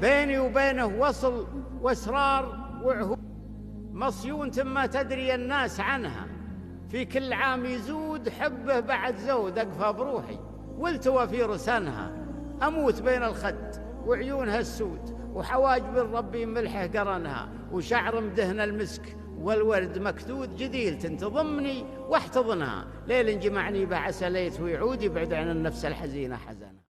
بيني وبينه وصل واسرار وعهود مصيون ما تدري الناس عنها. في كل عام يزود حبه بعد زود، أقفى بروحي والتوافير سنها. أموت بين الخد وعيونها السود، وحواجب ربي ملحه قرنها، وشعر مدهن المسك والورد مكدود. جديل تنتظمني واحتضنها، ليل جمعني بعسى ليت ويعود، يبعد عن النفس الحزينة حزنها.